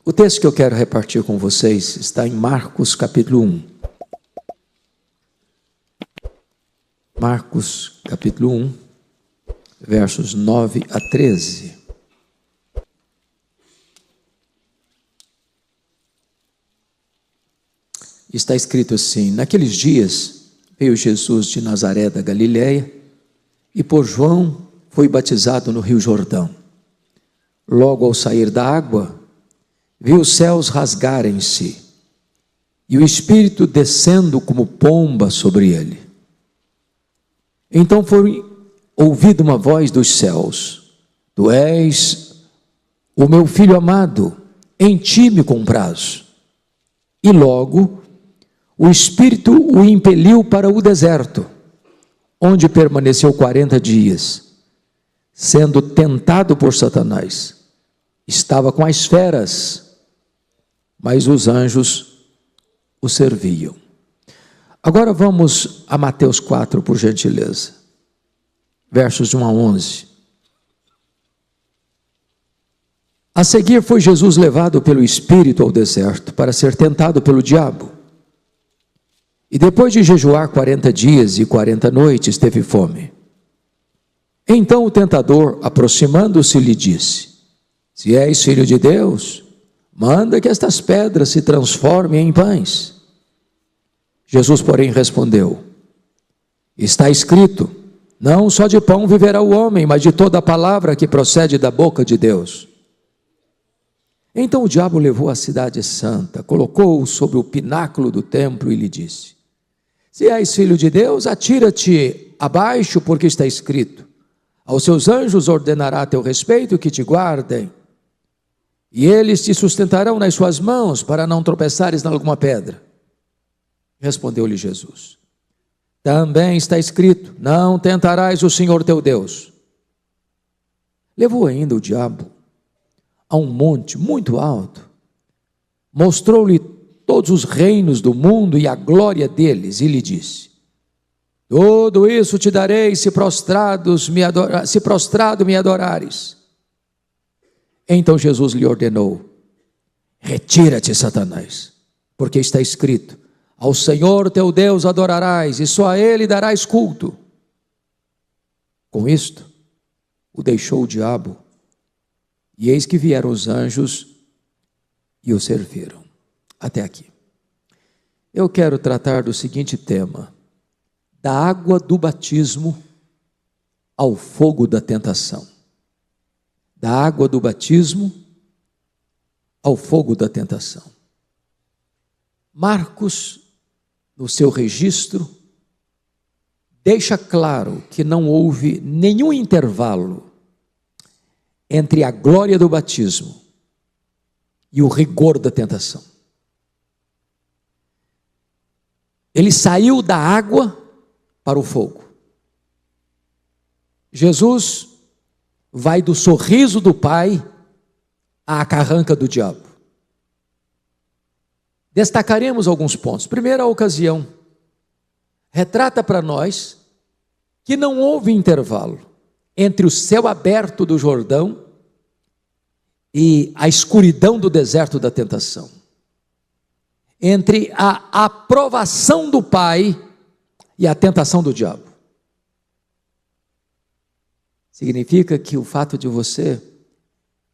O texto que eu quero repartir com vocês está em Marcos capítulo 1. Marcos capítulo 1, versos 9 a 13. Está escrito assim: naqueles dias veio Jesus de Nazaré da Galileia e por João foi batizado no rio Jordão. Logo ao sair da água, viu os céus rasgarem-se e o Espírito descendo como pomba sobre ele. Então foi ouvida uma voz dos céus: Tu és o meu filho amado, em ti me comprazo. E logo o Espírito o impeliu para o deserto, onde permaneceu 40 dias, sendo tentado por Satanás. Estava com as feras, mas os anjos o serviam. Agora vamos a Mateus 4, por gentileza. Versos de 1 a 11. A seguir foi Jesus levado pelo Espírito ao deserto para ser tentado pelo diabo. E depois de jejuar 40 dias e 40 noites, teve fome. Então o tentador, aproximando-se, lhe disse: Se és filho de Deus, manda que estas pedras se transformem em pães. Jesus, porém, respondeu: Está escrito, não só de pão viverá o homem, mas de toda a palavra que procede da boca de Deus. Então o diabo levou a cidade santa, colocou-o sobre o pináculo do templo e lhe disse: Se és filho de Deus, atira-te abaixo, porque está escrito: Aos seus anjos ordenará a teu respeito que te guardem, e eles te sustentarão nas suas mãos, para não tropeçares em alguma pedra. Respondeu-lhe Jesus: Também está escrito: Não tentarás o Senhor teu Deus. Levou ainda o diabo a um monte muito alto, mostrou-lhe todos os reinos do mundo e a glória deles, e lhe disse: Tudo isso te darei se prostrado me adorares. Então Jesus lhe ordenou: Retira-te, Satanás, porque está escrito: Ao Senhor teu Deus adorarás, e só a Ele darás culto. Com isto, o deixou o diabo, e eis que vieram os anjos e o serviram. Até aqui. Eu quero tratar do seguinte tema: da água do batismo ao fogo da tentação. Da água do batismo ao fogo da tentação. Marcos, no seu registro, deixa claro que não houve nenhum intervalo entre a glória do batismo e o rigor da tentação. Ele saiu da água para o fogo. Jesus vai do sorriso do Pai à carranca do diabo. Destacaremos alguns pontos. Primeira ocasião, retrata para nós que não houve intervalo entre o céu aberto do Jordão e a escuridão do deserto da tentação. Entre a aprovação do Pai e a tentação do diabo. Significa que o fato de você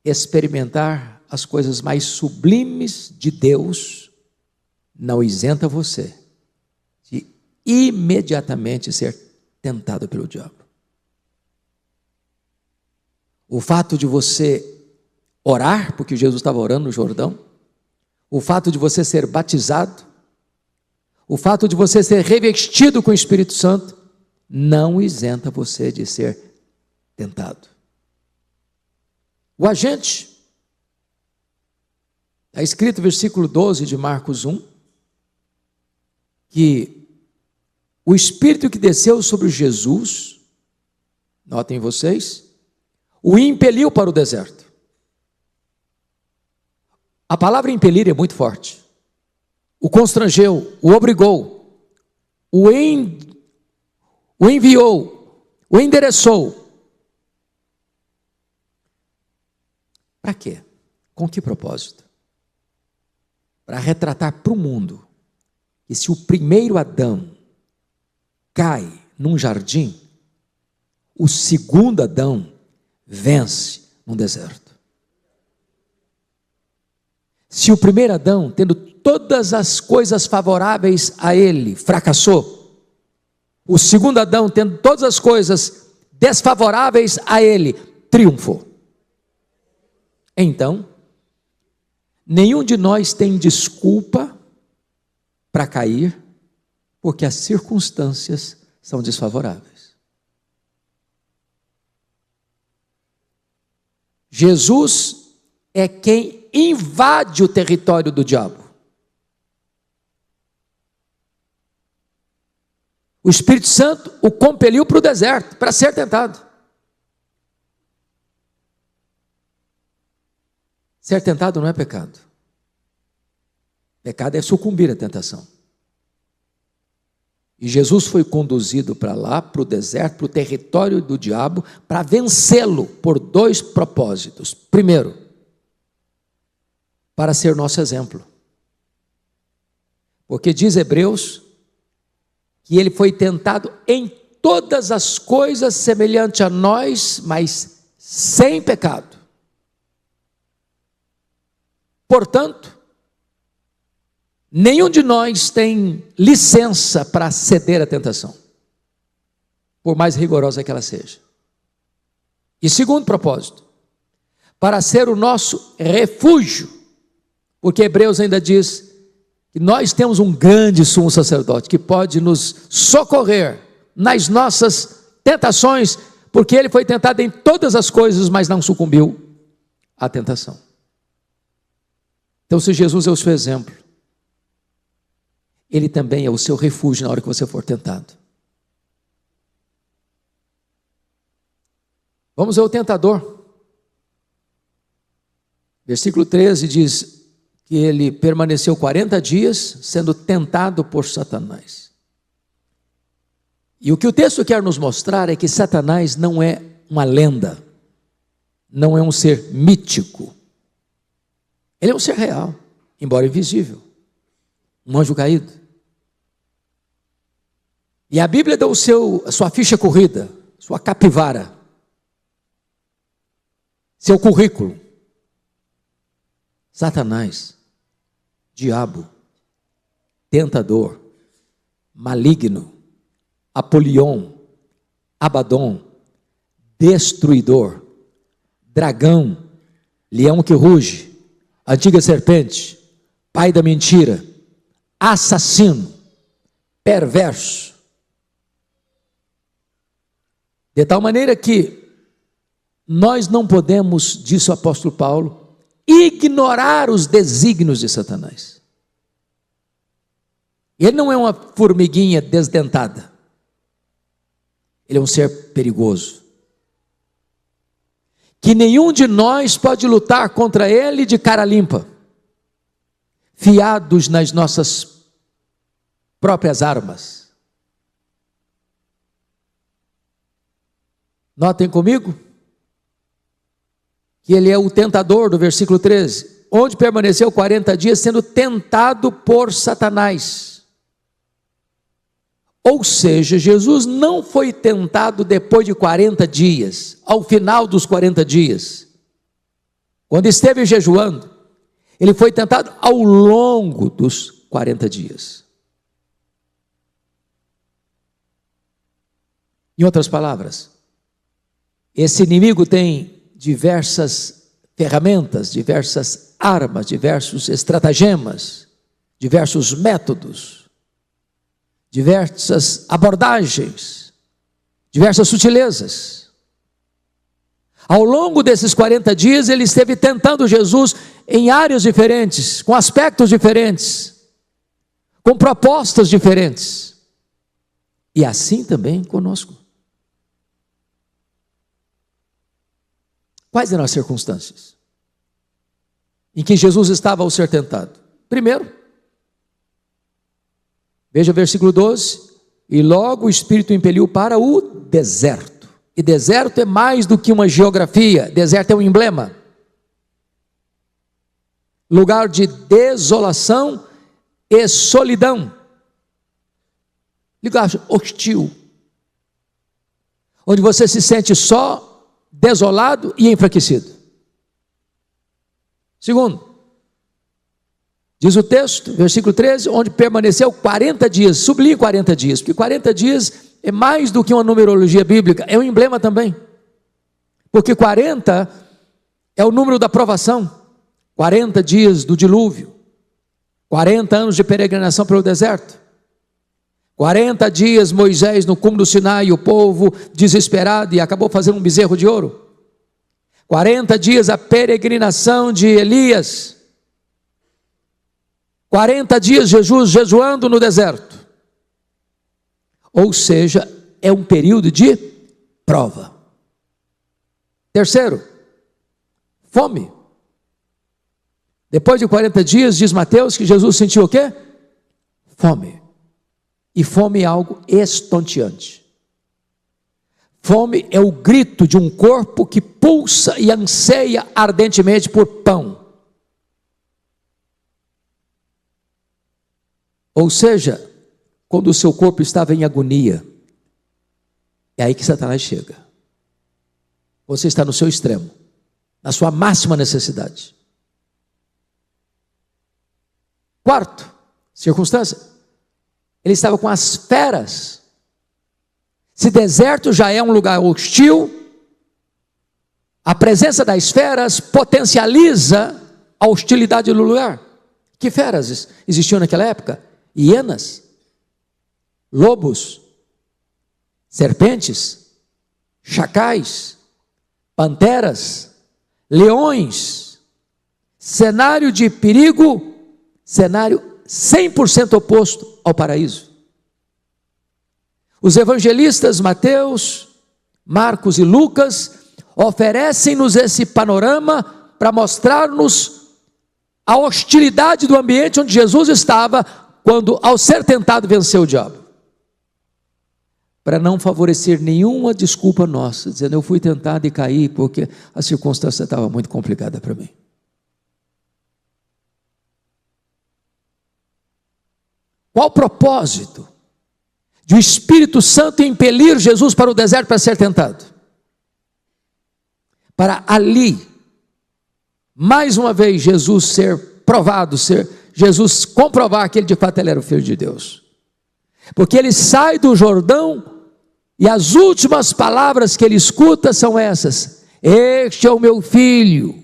experimentar as coisas mais sublimes de Deus não isenta você de imediatamente ser tentado pelo diabo. O fato de você orar, porque Jesus estava orando no Jordão, o fato de você ser batizado, o fato de você ser revestido com o Espírito Santo, não isenta você de ser tentado. O agente, está escrito versículo 12 de Marcos 1, que o Espírito que desceu sobre Jesus, notem vocês, o impeliu para o deserto. A palavra impelir é muito forte. O constrangeu, o obrigou, o enviou, o endereçou. Para quê? Com que propósito? para retratar para o mundo que se o primeiro Adão cai num jardim, o segundo Adão vence num deserto. Se o primeiro Adão, tendo todas as coisas favoráveis a ele, fracassou, o segundo Adão, tendo todas as coisas desfavoráveis a ele, triunfou. Então, nenhum de nós tem desculpa para cair, porque as circunstâncias são desfavoráveis. Jesus é quem invade o território do diabo. O Espírito Santo o compeliu para o deserto, para ser tentado. Ser tentado não é pecado. Pecado é sucumbir à tentação. E Jesus foi conduzido para lá, para o deserto, para o território do diabo, para vencê-lo por dois propósitos. Primeiro, para ser nosso exemplo. Porque diz Hebreus que ele foi tentado em todas as coisas semelhante a nós, mas sem pecado. Portanto, nenhum de nós tem licença para ceder à tentação, por mais rigorosa que ela seja. E segundo propósito, para ser o nosso refúgio, porque Hebreus ainda diz que nós temos um grande sumo sacerdote que pode nos socorrer nas nossas tentações, porque ele foi tentado em todas as coisas, mas não sucumbiu à tentação. Então, se Jesus é o seu exemplo, ele também é o seu refúgio na hora que você for tentado. Vamos ver o tentador. Versículo 13 diz que ele permaneceu 40 dias sendo tentado por Satanás. E o que o texto quer nos mostrar é que Satanás não é uma lenda, não é um ser mítico. Ele é um ser real, embora invisível, um anjo caído. E a Bíblia dá a sua ficha corrida, sua capivara, seu currículo. Satanás, diabo, tentador, maligno, Apolion, Abaddon, destruidor, dragão, leão que ruge, antiga serpente, pai da mentira, assassino, perverso. De tal maneira que nós não podemos, disse o apóstolo Paulo, ignorar os desígnios de Satanás. Ele não é uma formiguinha desdentada. Ele é um ser perigoso. Que nenhum de nós pode lutar contra ele de cara limpa, fiados nas nossas próprias armas. Notem comigo que ele é o tentador do versículo 13, onde permaneceu 40 dias sendo tentado por Satanás. Ou seja, Jesus não foi tentado depois de 40 dias, ao final dos 40 dias. Quando esteve jejuando, ele foi tentado ao longo dos 40 dias. Em outras palavras, esse inimigo tem diversas ferramentas, diversas armas, diversos estratagemas, diversos métodos, diversas abordagens, diversas sutilezas. Ao longo desses 40 dias, ele esteve tentando Jesus em áreas diferentes, com aspectos diferentes, com propostas diferentes. E assim também conosco. Quais eram as circunstâncias em que Jesus estava ao ser tentado? Primeiro, veja o versículo 12, e logo o Espírito o impeliu para o deserto. E deserto é mais do que uma geografia, deserto é um emblema. lugar de desolação e solidão, lugar hostil, onde você se sente só, desolado e enfraquecido. Segundo, diz o texto, versículo 13, onde permaneceu 40 dias, sublinhe 40 dias, porque 40 dias é mais do que uma numerologia bíblica, é um emblema também, porque 40 é o número da provação, 40 dias do dilúvio, 40 anos de peregrinação pelo deserto, 40 dias Moisés no cume do Sinai, o povo desesperado e acabou fazendo um bezerro de ouro, 40 dias a peregrinação de Elias, 40 dias Jesus jejuando no deserto, ou seja, é um período de prova. Terceiro, fome. Depois de 40 dias, diz Mateus, que Jesus sentiu o quê? Fome. E fome é algo estonteante. Fome é o grito de um corpo que pulsa e anseia ardentemente por pão. Ou seja, quando o seu corpo estava em agonia, é aí que Satanás chega. Você está no seu extremo, na sua máxima necessidade. Quarto, circunstância, ele estava com as feras. Se deserto já é um lugar hostil, a presença das feras potencializa a hostilidade do lugar. Que feras existiam naquela época? Hienas, lobos, serpentes, chacais, panteras, leões. Cenário de perigo, cenário 100% oposto ao paraíso. Os evangelistas Mateus, Marcos e Lucas oferecem-nos esse panorama para mostrar-nos a hostilidade do ambiente onde Jesus estava quando, ao ser tentado, venceu o diabo. Para não favorecer nenhuma desculpa nossa, dizendo eu fui tentado e caí porque a circunstância estava muito complicada para mim. Qual o propósito de o Espírito Santo impelir Jesus para o deserto para ser tentado? Para ali, mais uma vez, Jesus ser provado, Jesus comprovar que ele de fato ele era o Filho de Deus. Porque ele sai do Jordão e as últimas palavras que ele escuta são essas: este é o meu filho,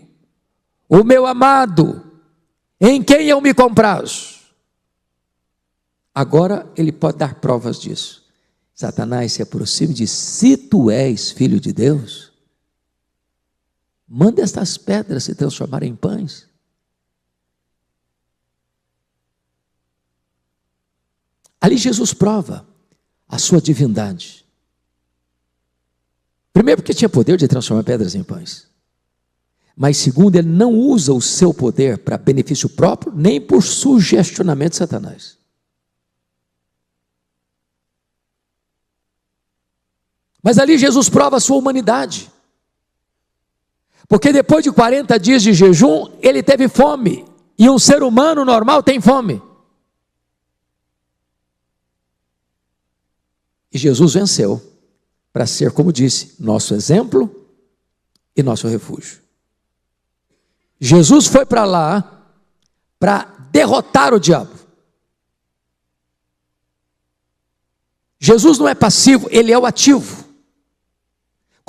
o meu amado, em quem eu me comprazo. Agora ele pode dar provas disso. Satanás se aproxima e diz: se tu és filho de Deus, manda estas pedras se transformarem em pães. Ali Jesus prova a sua divindade. Primeiro, porque tinha poder de transformar pedras em pães. Mas segundo, ele não usa o seu poder para benefício próprio, nem por sugestionamento de Satanás. Mas ali Jesus prova a sua humanidade. Porque depois de 40 dias de jejum, ele teve fome. E um ser humano normal tem fome. E Jesus venceu, para ser, como disse, nosso exemplo e nosso refúgio. Jesus foi para lá para derrotar o diabo. Jesus não é passivo, ele é o ativo.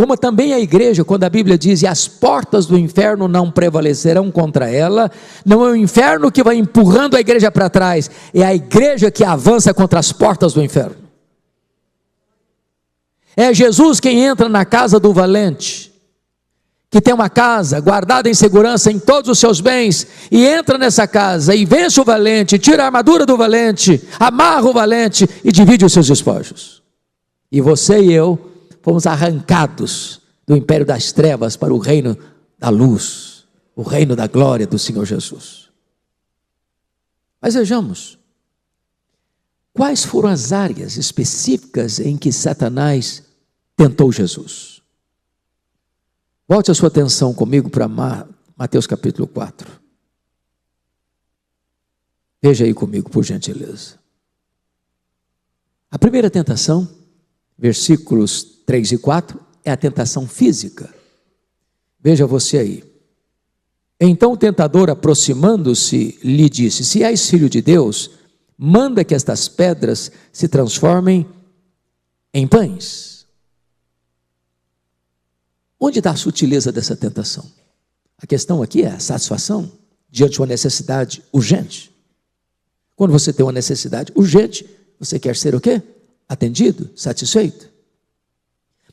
Como também a igreja, quando a Bíblia diz: e as portas do inferno não prevalecerão contra ela, não é o inferno que vai empurrando a igreja para trás, é a igreja que avança contra as portas do inferno. É Jesus quem entra na casa do valente, que tem uma casa guardada em segurança em todos os seus bens, e entra nessa casa e vence o valente, tira a armadura do valente, amarra o valente e divide os seus despojos. E você e eu fomos arrancados do império das trevas para o reino da luz, o reino da glória do Senhor Jesus. Mas vejamos, quais foram as áreas específicas em que Satanás tentou Jesus? Volte a sua atenção comigo para Mateus capítulo 4. Veja aí comigo, por gentileza. A primeira tentação, versículos 3 e 4, é a tentação física. Veja você aí. Então o tentador, aproximando-se, lhe disse: se és filho de Deus, manda que estas pedras se transformem em pães. Onde está a sutileza dessa tentação? A questão aqui é a satisfação diante de uma necessidade urgente. Quando você tem uma necessidade urgente, você quer ser o quê? Atendido, satisfeito.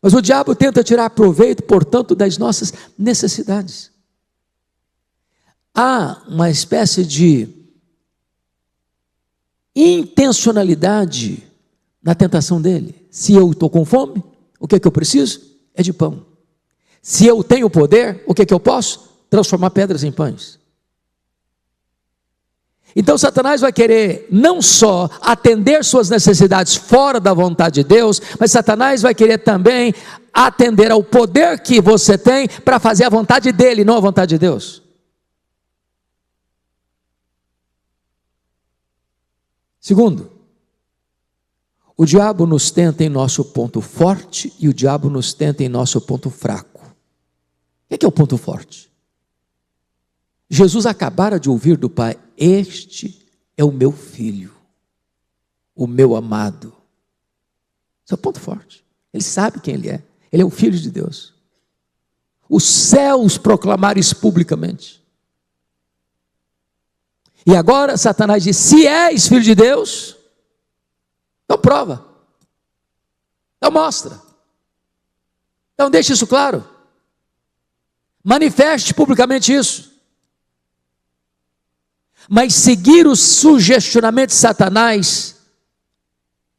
Mas o diabo tenta tirar proveito, portanto, das nossas necessidades. Há uma espécie de intencionalidade na tentação dele. Se eu estou com fome, o que é que eu preciso? É de pão. Se eu tenho poder, o que é que eu posso? Transformar pedras em pães. Então Satanás vai querer não só atender suas necessidades fora da vontade de Deus, mas Satanás vai querer também atender ao poder que você tem para fazer a vontade dele, não a vontade de Deus. Segundo, o diabo nos tenta em nosso ponto forte e o diabo nos tenta em nosso ponto fraco. O que é o ponto forte? Jesus acabara de ouvir do Pai: este é o meu filho, o meu amado. Esse é o ponto forte. Ele sabe quem ele é o filho de Deus. Os céus proclamaram isso publicamente. E agora Satanás diz: se és filho de Deus, então prova, então mostra, então deixa isso claro, manifeste publicamente isso. Mas seguir o sugestionamento de Satanás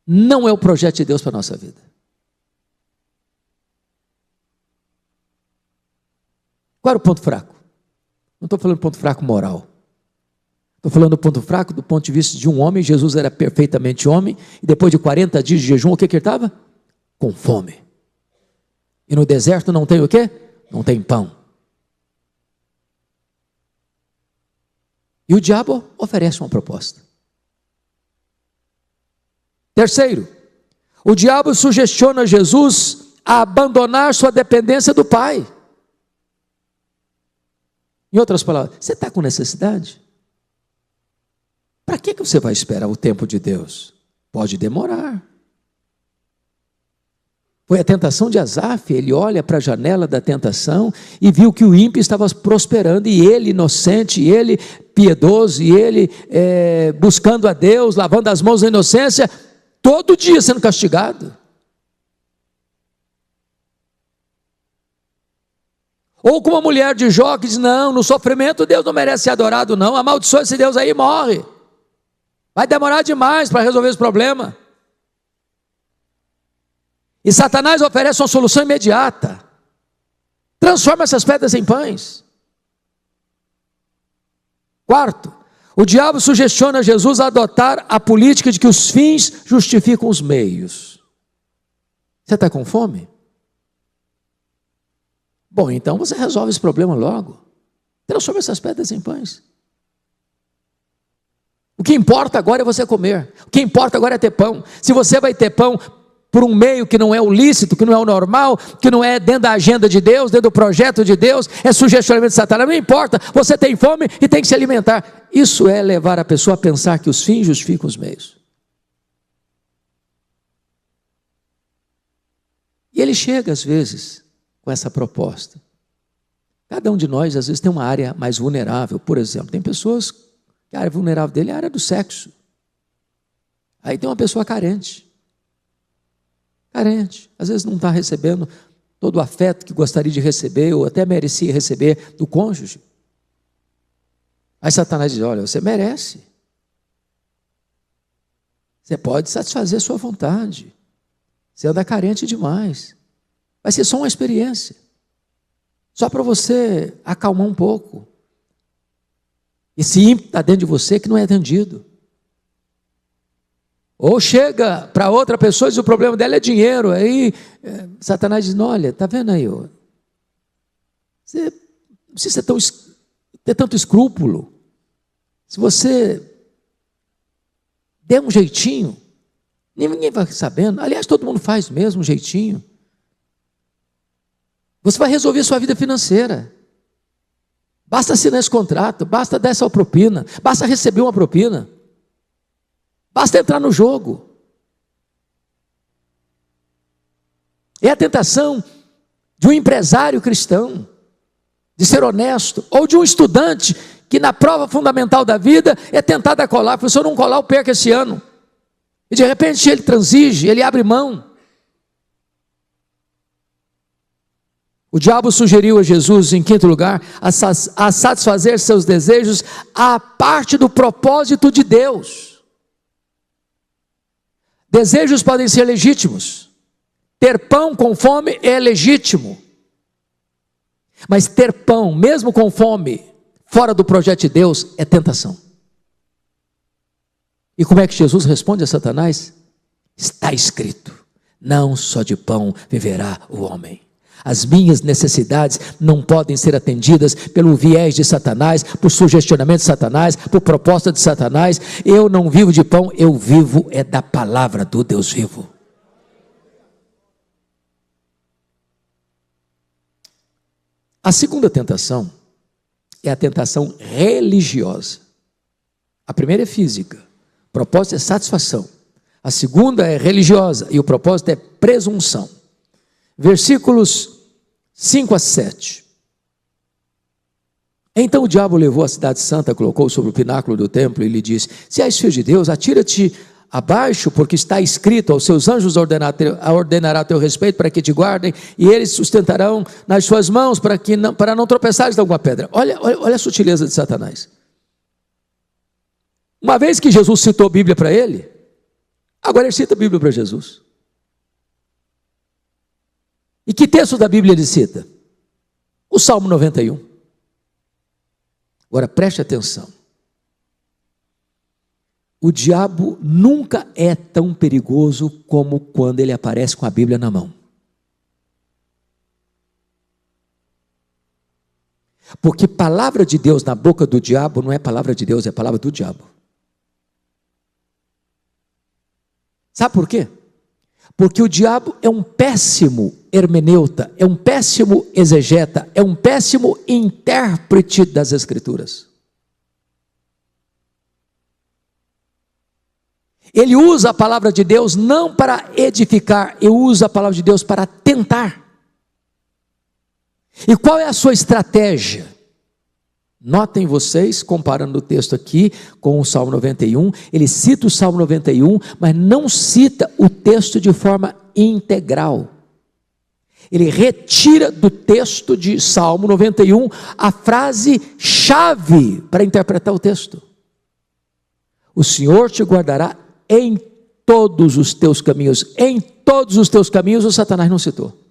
não é o projeto de Deus para a nossa vida. Qual era o ponto fraco? Não estou falando ponto fraco moral. Estou falando do ponto fraco do ponto de vista de um homem. Jesus era perfeitamente homem, e depois de 40 dias de jejum, o que ele estava? Com fome. E no deserto não tem o quê? Não tem pão. E o diabo oferece uma proposta. Terceiro, o diabo sugestiona Jesus a abandonar sua dependência do Pai. Em outras palavras, você está com necessidade? Para que você vai esperar o tempo de Deus? Pode demorar. Foi a tentação de Asaf. Ele olha para a janela da tentação e viu que o ímpio estava prosperando, e ele inocente, e ele piedoso, e ele buscando a Deus, lavando as mãos na inocência, todo dia sendo castigado. Ou como a mulher de Jó, que diz: não, no sofrimento Deus não merece ser adorado não, amaldiçoa esse Deus aí e morre, vai demorar demais para resolver esse problema. E Satanás oferece uma solução imediata: transforma essas pedras em pães. Quarto, o diabo sugestiona Jesus a adotar a política de que os fins justificam os meios. Você está com fome? Bom, então você resolve esse problema logo. Transforma essas pedras em pães. O que importa agora é você comer. O que importa agora é ter pão. Se você vai ter pão por um meio que não é o lícito, que não é o normal, que não é dentro da agenda de Deus, dentro do projeto de Deus, é sugestionamento de Satanás, não importa, você tem fome e tem que se alimentar. Isso é levar a pessoa a pensar que os fins justificam os meios. E ele chega às vezes com essa proposta. Cada um de nós às vezes tem uma área mais vulnerável. Por exemplo, tem pessoas que a área vulnerável dele é a área do sexo. Aí tem uma pessoa carente, às vezes não está recebendo todo o afeto que gostaria de receber, ou até merecia receber do cônjuge. Aí Satanás diz: olha, você merece, você pode satisfazer sua vontade, você anda carente demais, vai ser só uma experiência, só para você acalmar um pouco esse ímpeto está dentro de você que não é atendido. Ou chega para outra pessoa e diz: o problema dela é dinheiro. Aí Satanás diz: olha, está vendo aí, você não precisa ter tanto escrúpulo. Se você Dê um jeitinho. Ninguém vai sabendo. Aliás, todo mundo faz mesmo um jeitinho. Você vai resolver sua vida financeira. Basta assinar esse contrato, basta dar essa propina, basta receber uma propina, basta entrar no jogo. É a tentação de um empresário cristão, de ser honesto, ou de um estudante que na prova fundamental da vida é tentado a colar. Se eu não colar, eu perco esse ano. E de repente ele transige, ele abre mão. O diabo sugeriu a Jesus, em quinto lugar, a satisfazer seus desejos à parte do propósito de Deus. Desejos podem ser legítimos. Ter pão com fome é legítimo. Mas ter pão, mesmo com fome, fora do projeto de Deus, é tentação. E como é que Jesus responde a Satanás? Está escrito: não só de pão viverá o homem. As minhas necessidades não podem ser atendidas pelo viés de Satanás, por sugestionamento de Satanás, por proposta de Satanás. Eu não vivo de pão, eu vivo é da palavra do Deus vivo. A segunda tentação é a tentação religiosa. A primeira é física, o propósito é satisfação. A segunda é religiosa e o propósito é presunção. Versículos 5 a 7. Então o diabo levou a cidade santa, colocou sobre o pináculo do templo e lhe disse: se és filho de Deus, atira-te abaixo, porque está escrito: aos seus anjos ordenará a teu respeito para que te guardem, e eles sustentarão nas suas mãos para não tropeçares de alguma pedra. Olha a sutileza de Satanás. Uma vez que Jesus citou a Bíblia para ele, agora ele cita a Bíblia para Jesus. E que texto da Bíblia ele cita? O Salmo 91. Agora preste atenção. O diabo nunca é tão perigoso como quando ele aparece com a Bíblia na mão. Porque palavra de Deus na boca do diabo não é palavra de Deus, é palavra do diabo. Sabe por quê? Porque o diabo é um péssimo hermeneuta, é um péssimo exegeta, é um péssimo intérprete das Escrituras. Ele usa a palavra de Deus não para edificar, ele usa a palavra de Deus para tentar. E qual é a sua estratégia? Notem vocês, comparando o texto aqui com o Salmo 91, ele cita o Salmo 91, mas não cita o texto de forma integral. Ele retira do texto de Salmo 91 a frase-chave para interpretar o texto. O Senhor te guardará em todos os teus caminhos. Em todos os teus caminhos o Satanás não citou.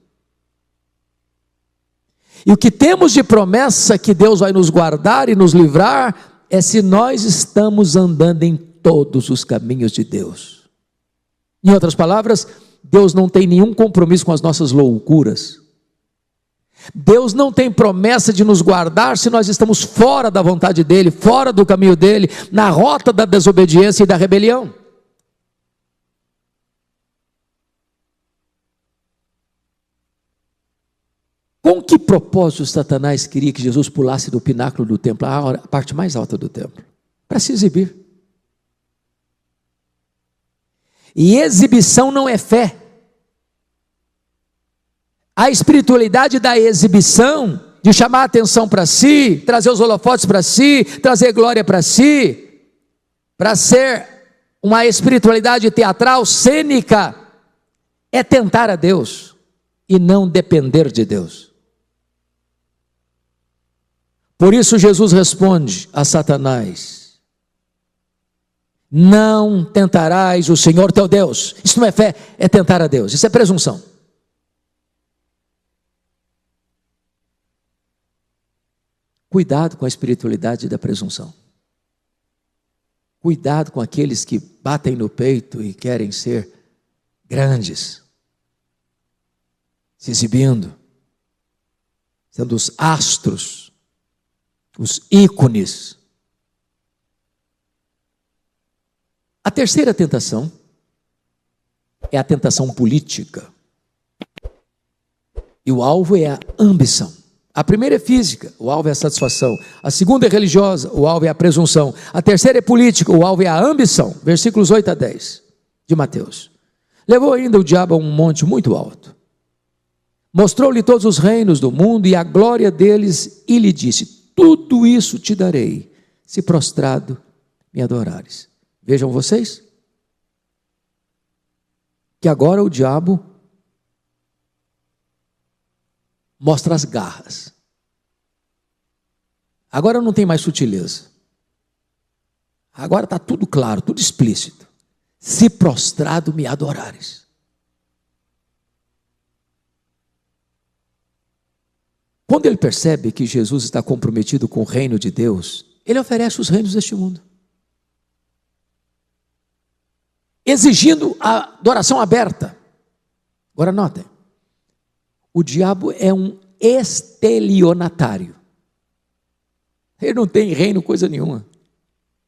E o que temos de promessa que Deus vai nos guardar e nos livrar é se nós estamos andando em todos os caminhos de Deus. Em outras palavras, Deus não tem nenhum compromisso com as nossas loucuras. Deus não tem promessa de nos guardar se nós estamos fora da vontade dEle, fora do caminho dEle, na rota da desobediência e da rebelião. Com que propósito Satanás queria que Jesus pulasse do pináculo do templo, a parte mais alta do templo? Para se exibir. E exibição não é fé. A espiritualidade da exibição, de chamar a atenção para si, trazer os holofotes para si, trazer glória para si, para ser uma espiritualidade teatral, cênica, é tentar a Deus e não depender de Deus. Por isso Jesus responde a Satanás: não tentarás o Senhor teu Deus. Isso não é fé, é tentar a Deus, isso é presunção. Cuidado com a espiritualidade da presunção. Cuidado com aqueles que batem no peito e querem ser grandes, se exibindo, sendo os astros, os ícones. A terceira tentação é a tentação política. E o alvo é a ambição. A primeira é física, o alvo é a satisfação. A segunda é religiosa, o alvo é a presunção. A terceira é política, o alvo é a ambição. Versículos 8 a 10 de Mateus. Levou ainda o diabo a um monte muito alto. Mostrou-lhe todos os reinos do mundo e a glória deles e lhe disse: tudo isso te darei, se prostrado me adorares. Vejam vocês, que agora o diabo mostra as garras. Agora não tem mais sutileza. Agora está tudo claro, tudo explícito. Se prostrado me adorares. Quando ele percebe que Jesus está comprometido com o reino de Deus, ele oferece os reinos deste mundo, exigindo a adoração aberta. Agora notem, o diabo é um estelionatário. Ele não tem reino coisa nenhuma.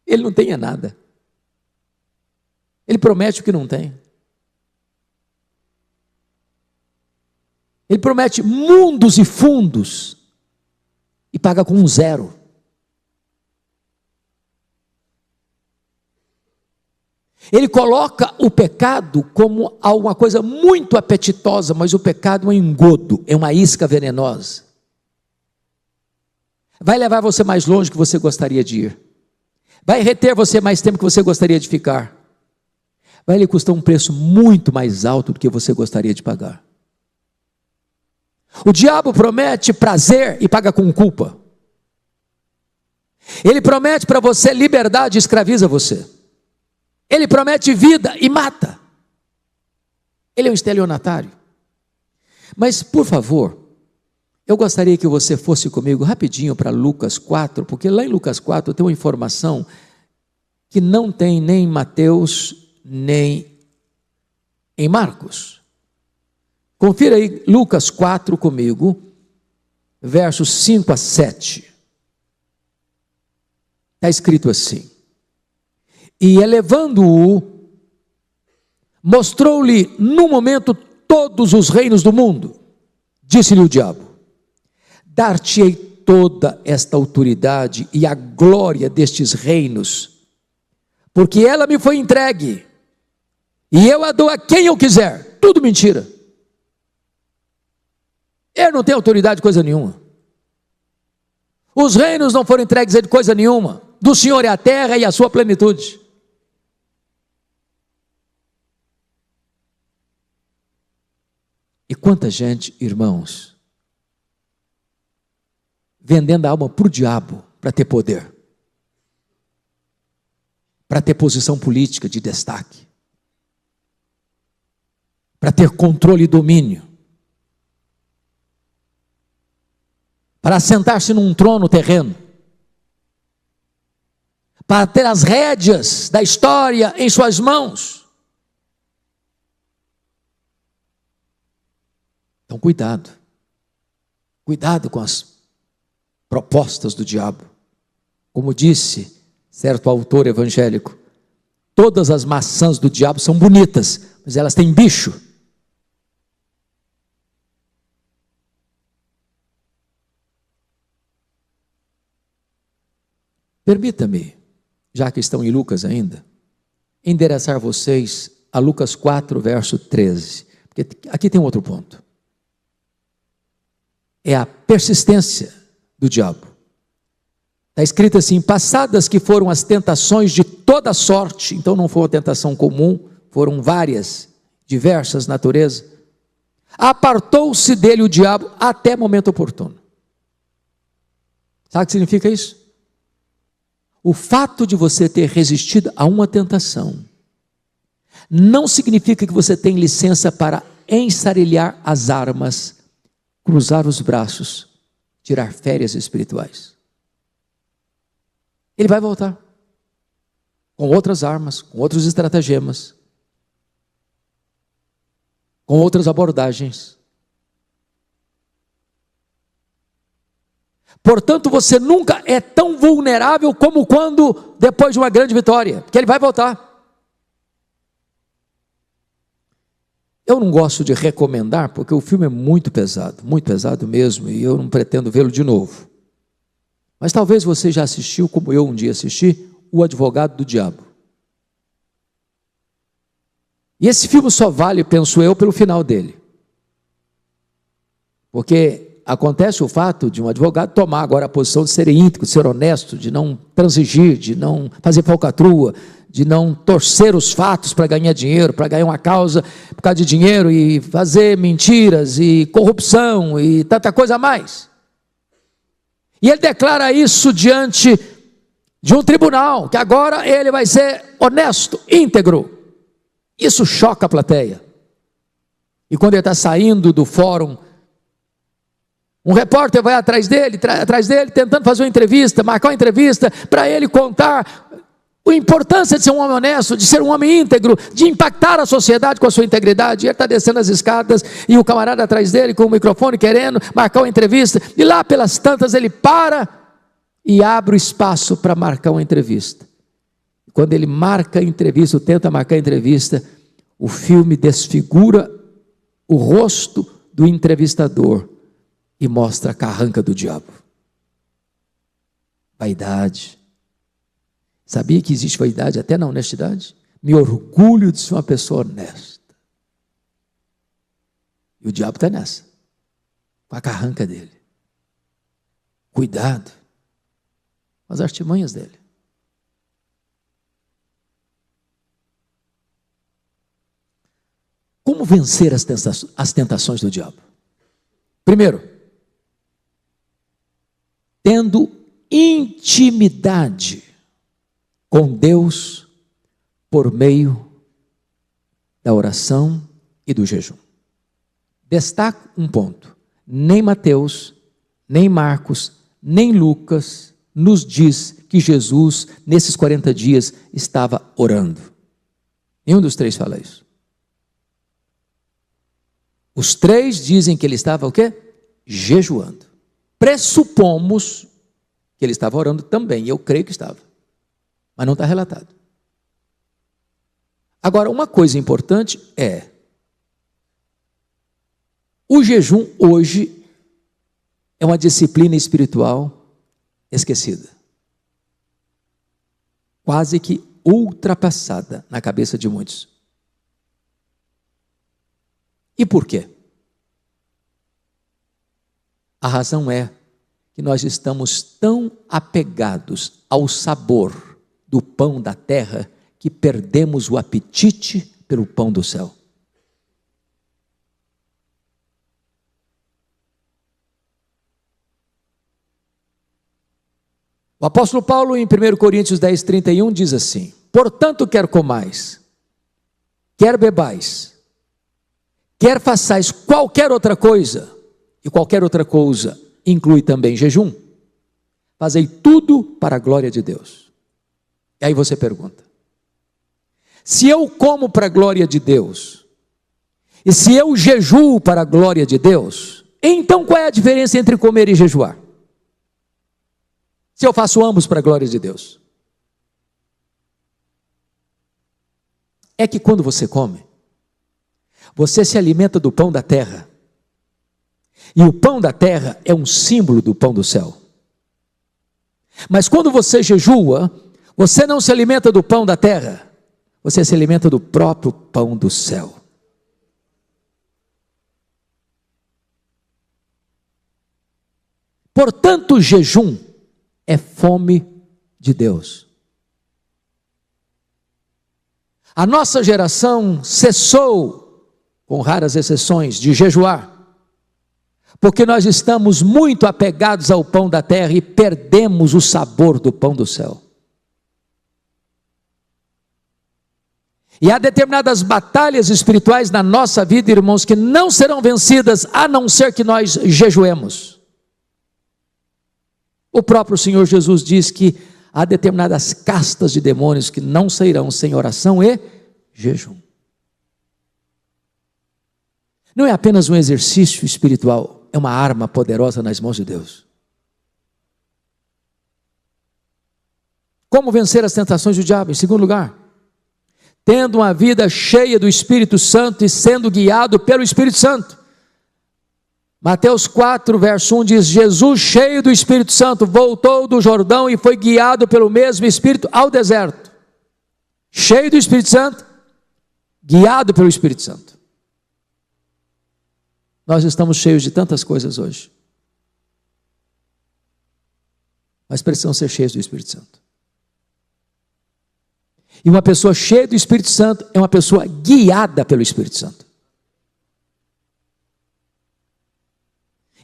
Ele não tem nada. Ele promete o que não tem. Ele promete mundos e fundos e paga com um zero. Ele coloca o pecado como alguma coisa muito apetitosa, mas o pecado é um engodo, é uma isca venenosa. Vai levar você mais longe que você gostaria de ir. Vai reter você mais tempo que você gostaria de ficar. Vai lhe custar um preço muito mais alto do que você gostaria de pagar. O diabo promete prazer e paga com culpa. Ele promete para você liberdade e escraviza você. Ele promete vida e mata. Ele é um estelionatário. Mas, por favor, eu gostaria que você fosse comigo rapidinho para Lucas 4, porque lá em Lucas 4 tem uma informação que não tem nem em Mateus, nem em Marcos. Confira aí Lucas 4 comigo, versos 5 a 7. Está escrito assim: e elevando-o, mostrou-lhe no momento todos os reinos do mundo. Disse-lhe o diabo: dar-te-ei toda esta autoridade e a glória destes reinos, porque ela me foi entregue, e eu a dou a quem eu quiser. Tudo mentira. Ele não tem autoridade de coisa nenhuma. Os reinos não foram entregues a ele de coisa nenhuma. Do Senhor é a terra e a sua plenitude. E quanta gente, irmãos, vendendo a alma para o diabo, para ter poder, para ter posição política de destaque, para ter controle e domínio, para sentar-se num trono terreno, para ter as rédeas da história em suas mãos. Então cuidado com as propostas do diabo. Como disse certo autor evangélico, todas as maçãs do diabo são bonitas, mas elas têm bicho. Permita-me, já que estão em Lucas ainda, endereçar vocês a Lucas 4, verso 13, porque aqui tem um outro ponto. É a persistência do diabo. Está escrito assim: passadas que foram as tentações de toda sorte, então não foi uma tentação comum, foram várias, diversas naturezas, apartou-se dele o diabo até momento oportuno. Sabe o que significa isso? O fato de você ter resistido a uma tentação não significa que você tem licença para ensarilhar as armas, cruzar os braços, tirar férias espirituais. Ele vai voltar com outras armas, com outros estratagemas, com outras abordagens. Portanto, você nunca é tão vulnerável como quando, depois de uma grande vitória, porque ele vai voltar. Eu não gosto de recomendar, porque o filme é muito pesado mesmo, e eu não pretendo vê-lo de novo. Mas talvez você já assistiu, como eu um dia assisti, O Advogado do Diabo. E esse filme só vale, penso eu, pelo final dele. Porque acontece o fato de um advogado tomar agora a posição de ser íntegro, de ser honesto, de não transigir, de não fazer falcatrua, de não torcer os fatos para ganhar dinheiro, para ganhar uma causa por causa de dinheiro e fazer mentiras e corrupção e tanta coisa a mais. E ele declara isso diante de um tribunal, que agora ele vai ser honesto, íntegro. Isso choca a plateia. E quando ele está saindo do fórum, um repórter vai atrás dele, tentando fazer uma entrevista, marcar uma entrevista, para ele contar a importância de ser um homem honesto, de ser um homem íntegro, de impactar a sociedade com a sua integridade. E ele está descendo as escadas, e o camarada atrás dele, com o microfone, querendo marcar uma entrevista, e lá pelas tantas ele para, e abre o espaço para marcar uma entrevista. Quando ele marca a entrevista, ou tenta marcar a entrevista, o filme desfigura o rosto do entrevistador, e mostra a carranca do diabo. Vaidade. Sabia que existe vaidade até na honestidade? Me orgulho de ser uma pessoa honesta. E o diabo está nessa, com a carranca dele. Cuidado com as artimanhas dele. Como vencer as tentações do diabo? Primeiro, tendo intimidade com Deus por meio da oração e do jejum. Destaco um ponto: nem Mateus, nem Marcos, nem Lucas nos diz que Jesus, nesses 40 dias, estava orando. Nenhum dos três fala isso. Os três dizem que ele estava o quê? Jejuando. Pressupomos que ele estava orando também, e eu creio que estava, mas não está relatado. Agora, uma coisa importante é, o jejum hoje é uma disciplina espiritual esquecida, quase que ultrapassada na cabeça de muitos. E por quê? A razão é que nós estamos tão apegados ao sabor do pão da terra que perdemos o apetite pelo pão do céu. O apóstolo Paulo, em 1 Coríntios 10, 31, diz assim: portanto, quer comais, quer bebais, quer façais qualquer outra coisa, e qualquer outra coisa inclui também jejum, fazei tudo para a glória de Deus. E aí você pergunta: se eu como para a glória de Deus, e se eu jejuo para a glória de Deus, então qual é a diferença entre comer e jejuar? Se eu faço ambos para a glória de Deus. É que quando você come, você se alimenta do pão da terra, e o pão da terra é um símbolo do pão do céu. Mas quando você jejua, você não se alimenta do pão da terra, você se alimenta do próprio pão do céu. Portanto, o jejum é fome de Deus. A nossa geração cessou, com raras exceções, de jejuar, porque nós estamos muito apegados ao pão da terra e perdemos o sabor do pão do céu. E há determinadas batalhas espirituais na nossa vida, irmãos, que não serão vencidas a não ser que nós jejuemos. O próprio Senhor Jesus diz que há determinadas castas de demônios que não sairão sem oração e jejum. Não é apenas um exercício espiritual, é uma arma poderosa nas mãos de Deus. Como vencer as tentações do diabo? Em segundo lugar, tendo uma vida cheia do Espírito Santo e sendo guiado pelo Espírito Santo. Mateus 4, verso 1 diz: Jesus, cheio do Espírito Santo, voltou do Jordão e foi guiado pelo mesmo Espírito ao deserto. Cheio do Espírito Santo, guiado pelo Espírito Santo. Nós estamos cheios de tantas coisas hoje, mas precisamos ser cheios do Espírito Santo. E uma pessoa cheia do Espírito Santo é uma pessoa guiada pelo Espírito Santo.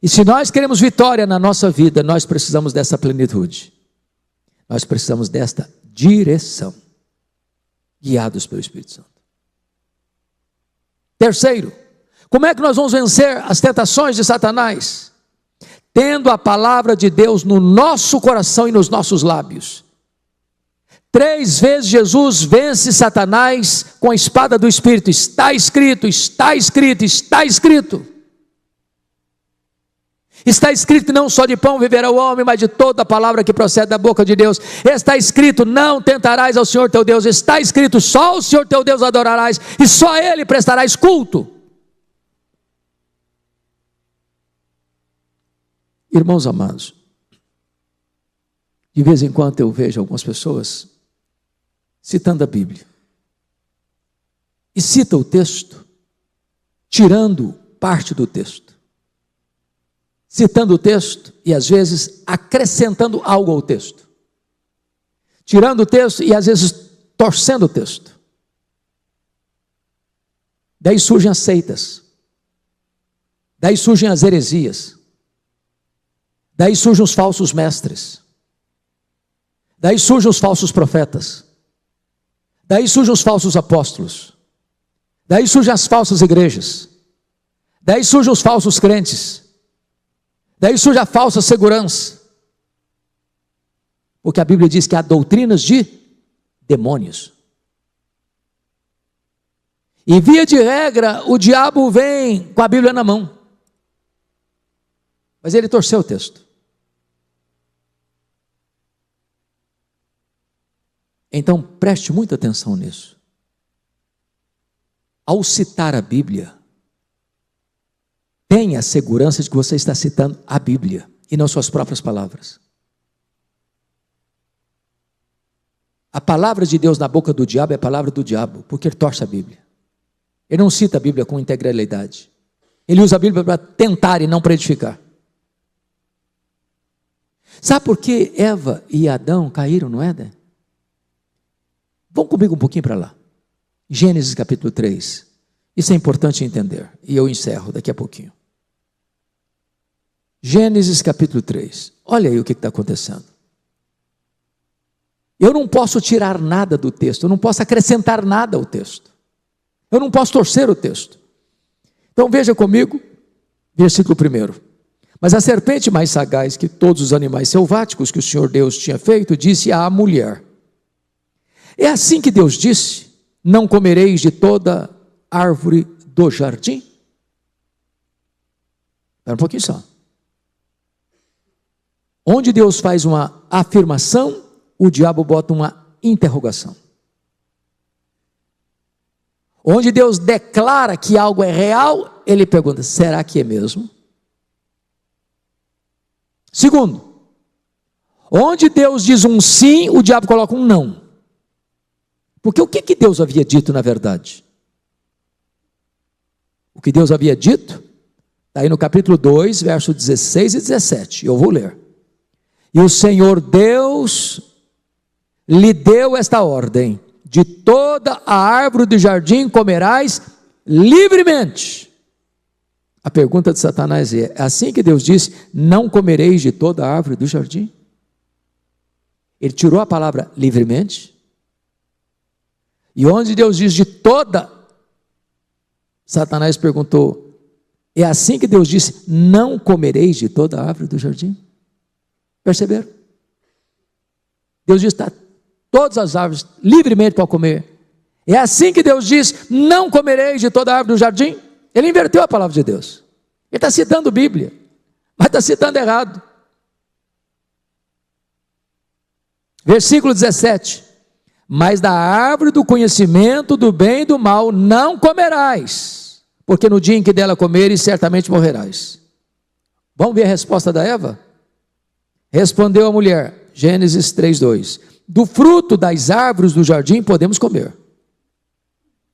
E se nós queremos vitória na nossa vida, nós precisamos dessa plenitude. Nós precisamos desta direção, guiados pelo Espírito Santo. Terceiro, como é que nós vamos vencer as tentações de Satanás? Tendo a palavra de Deus no nosso coração e nos nossos lábios. 3 vezes Jesus vence Satanás com a espada do Espírito. Está escrito, está escrito, está escrito. Está escrito: não só de pão viverá o homem, mas de toda a palavra que procede da boca de Deus. Está escrito: não tentarás ao Senhor teu Deus. Está escrito: só o Senhor teu Deus adorarás, e só a Ele prestarás culto. Irmãos amados, de vez em quando eu vejo algumas pessoas citando a Bíblia, e cita o texto, tirando parte do texto, citando o texto e às vezes acrescentando algo ao texto, tirando o texto e às vezes torcendo o texto. Daí surgem as seitas, daí surgem as heresias, daí surgem os falsos mestres, daí surgem os falsos profetas, daí surgem os falsos apóstolos, daí surgem as falsas igrejas, daí surgem os falsos crentes, daí surge a falsa segurança, porque a Bíblia diz que há doutrinas de demônios, e via de regra o diabo vem com a Bíblia na mão, mas ele torceu o texto. Então preste muita atenção nisso. Ao citar a Bíblia, tenha a segurança de que você está citando a Bíblia e não suas próprias palavras. A palavra de Deus na boca do diabo é a palavra do diabo, porque ele torce a Bíblia. Ele não cita a Bíblia com integralidade. Ele usa a Bíblia para tentar e não para edificar. Sabe por que Eva e Adão caíram no Éden? Vão comigo um pouquinho para lá. Gênesis capítulo 3. Isso é importante entender. E eu encerro daqui a pouquinho. Gênesis capítulo 3. Olha aí o que está acontecendo. Eu não posso tirar nada do texto. Eu não posso acrescentar nada ao texto. Eu não posso torcer o texto. Então veja comigo, versículo 1. Mas a serpente mais sagaz que todos os animais selváticos que o Senhor Deus tinha feito, disse à mulher: é assim que Deus disse: não comereis de toda árvore do jardim? Espera um pouquinho só. Onde Deus faz uma afirmação, o diabo bota uma interrogação. Onde Deus declara que algo é real, ele pergunta: será que é mesmo? Segundo, onde Deus diz um sim, o diabo coloca um não. Porque o que Deus havia dito na verdade? O que Deus havia dito está aí no capítulo 2, versos 16 e 17. Eu vou ler. E o Senhor Deus lhe deu esta ordem: de toda a árvore do jardim comerás livremente. A pergunta de Satanás é assim que Deus disse: não comereis de toda a árvore do jardim? Ele tirou a palavra livremente. E onde Deus diz de toda, Satanás perguntou: é assim que Deus disse: não comereis de toda a árvore do jardim? Perceberam? Deus diz: tá, todas as árvores livremente para comer. É assim que Deus diz: não comereis de toda a árvore do jardim? Ele inverteu a palavra de Deus. Ele está citando Bíblia, mas está citando errado. Versículo 17. mas da árvore do conhecimento do bem e do mal não comerás, porque no dia em que dela comeres, certamente morrerás. Vamos ver a resposta da Eva? Respondeu a mulher, Gênesis 3:2, do fruto das árvores do jardim podemos comer,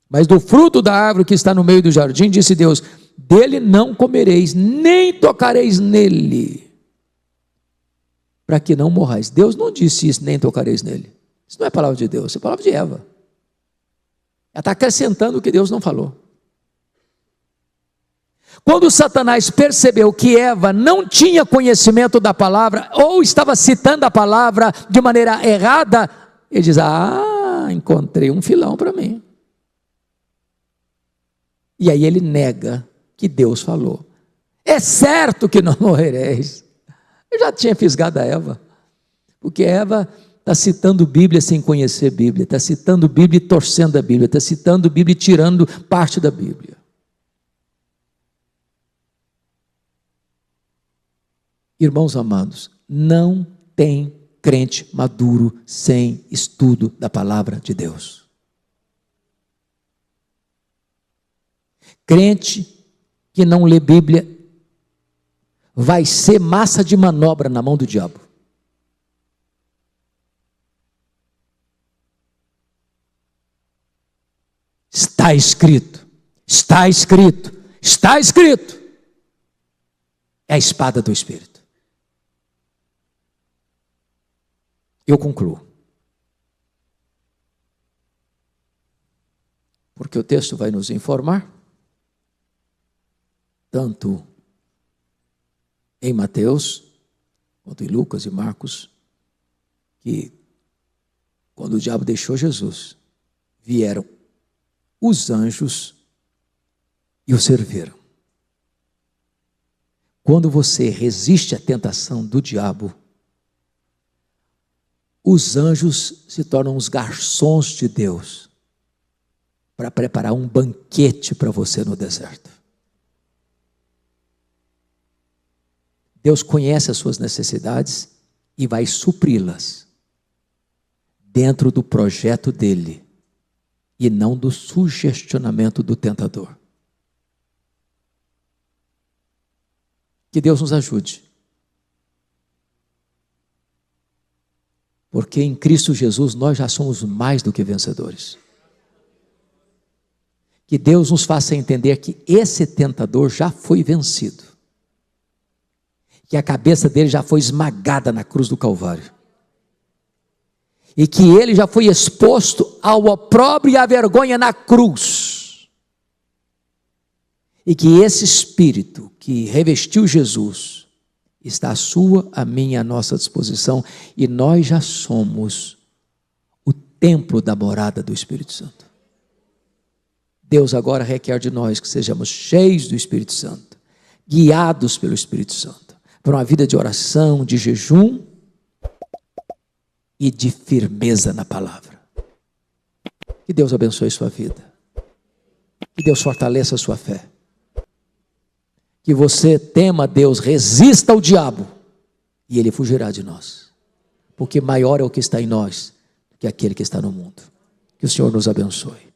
mas do fruto da árvore que está no meio do jardim, disse Deus, dele não comereis, nem tocareis nele, para que não morrais. Deus não disse isso, nem tocareis nele. Isso não é palavra de Deus, isso é palavra de Eva. Ela está acrescentando o que Deus não falou. Quando Satanás percebeu que Eva não tinha conhecimento da palavra, ou estava citando a palavra de maneira errada, ele diz, encontrei um filão para mim. E aí ele nega que Deus falou. É certo que não morrereis. Eu já tinha fisgado a Eva, porque Eva está citando Bíblia sem conhecer Bíblia, está citando Bíblia e torcendo a Bíblia, está citando Bíblia e tirando parte da Bíblia. Irmãos amados, não tem crente maduro sem estudo da palavra de Deus. Crente que não lê Bíblia vai ser massa de manobra na mão do diabo. Está escrito, está escrito, está escrito. É a espada do Espírito. Eu concluo. Porque o texto vai nos informar, tanto em Mateus, quanto em Lucas e Marcos, que quando o diabo deixou Jesus, vieram os anjos e o serviram. Quando você resiste à tentação do diabo, os anjos se tornam os garçons de Deus para preparar um banquete para você no deserto. Deus conhece as suas necessidades e vai supri-las dentro do projeto dele e não do sugestionamento do tentador. Que Deus nos ajude. Porque em Cristo Jesus nós já somos mais do que vencedores. Que Deus nos faça entender que esse tentador já foi vencido. Que a cabeça dele já foi esmagada na cruz do Calvário. E que ele já foi exposto ao opróbrio e à vergonha na cruz. E que esse Espírito que revestiu Jesus está à sua, à minha, à nossa disposição, e nós já somos o templo da morada do Espírito Santo. Deus agora requer de nós que sejamos cheios do Espírito Santo, guiados pelo Espírito Santo, para uma vida de oração, de jejum e de firmeza na palavra. Que Deus abençoe sua vida, que Deus fortaleça a sua fé. Que você tema a Deus, resista ao diabo, e ele fugirá de nós. Porque maior é o que está em nós do que aquele que está no mundo. Que o Senhor nos abençoe.